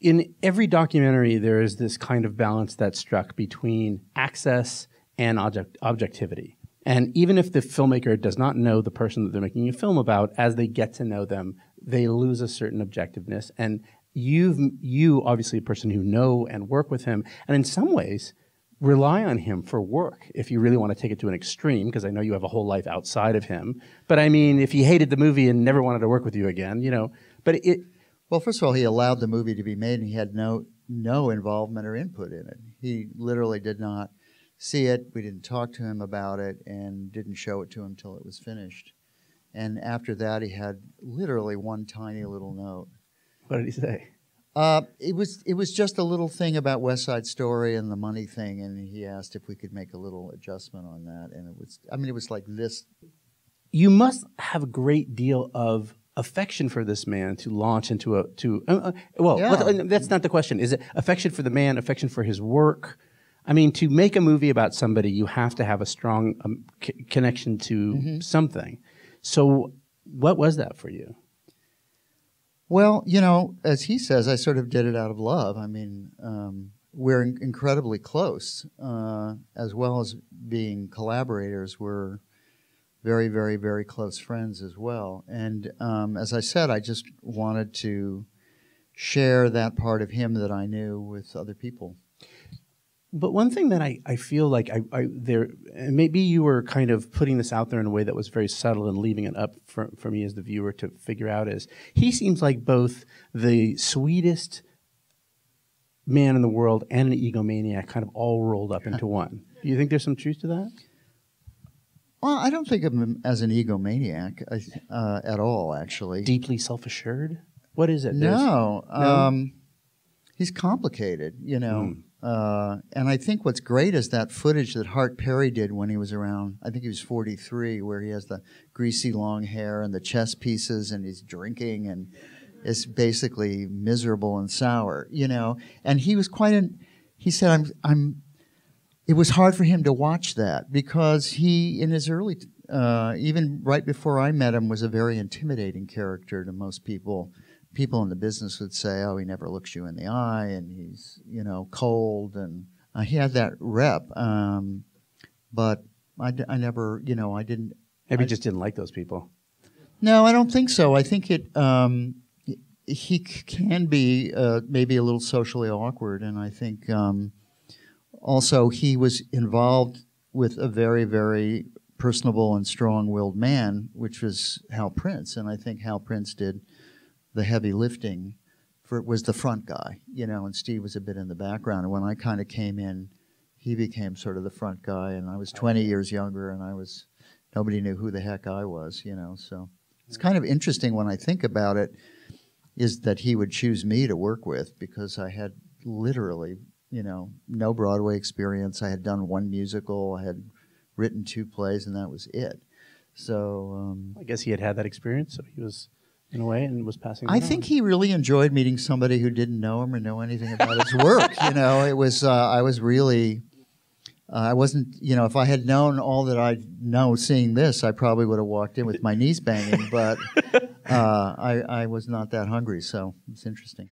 in every documentary, there is this kind of balance that's struck between access and objectivity. And even if the filmmaker does not know the person that they're making a film about, as they get to know them, they lose a certain objectiveness. And you obviously a person who know and work with him, and in some ways rely on him for work if you really want to take it to an extreme, because I know you have a whole life outside of him. But I mean, if he hated the movie and never wanted to work with you again, you know, but it... Well, first of all, he allowed the movie to be made, and he had no involvement or input in it. He literally did not see it. We didn't talk to him about it and didn't show it to him until it was finished. And after that, he had literally one tiny little note. What did he say? It was just a little thing about West Side Story and the money thing, and he asked if we could make a little adjustment on that. And it was, I mean, it was like this. You must have a great deal of affection for this man to launch into a that's not the question. Is it affection for the man, affection for his work? I mean, to make a movie about somebody, you have to have a strong connection to something. So what was that for you? Well, you know, as he says, I sort of did it out of love. I mean, we're incredibly close, as well as being collaborators. We're very, very, very close friends as well. And as I said, I just wanted to share that part of him that I knew with other people. But one thing that I feel like and maybe you were kind of putting this out there in a way that was very subtle and leaving it up for me as the viewer to figure out, is he seems like both the sweetest man in the world and an egomaniac kind of all rolled up into one. Do you think there's some truth to that? Well, I don't think of him as an egomaniac at all, actually. Deeply self-assured? What is it? No. He's complicated, you know. And I think what's great is that footage that Hart Perry did when he was around, I think he was 43, where he has the greasy long hair and the chess pieces and he's drinking and is basically miserable and sour, you know. And he was he said, it was hard for him to watch that because he, in his early, even right before I met him, was a very intimidating character to most people. People in the business would say, oh, he never looks you in the eye, and he's, you know, cold, and he had that rep. But I never, you know, I didn't. Maybe just didn't like those people. No, I don't think so. I think he can be maybe a little socially awkward, and I think also he was involved with a very, very personable and strong-willed man, which was Hal Prince, and I think Hal Prince did the heavy lifting, was the front guy, you know, and Steve was a bit in the background. And when I kind of came in, he became sort of the front guy, and I was 20 years younger, and nobody knew who the heck I was, you know. So it's kind of interesting when I think about it, is that he would choose me to work with because I had literally, you know, no Broadway experience. I had done one musical, I had written 2 plays, and that was it. So I guess he had that experience, so he was, in a way, and was passing. I think he really enjoyed meeting somebody who didn't know him or know anything about his work. You know, it was I wasn't, you know, if I had known all that I know seeing this, I probably would have walked in with my knees banging. But I was not that hungry, so it's interesting.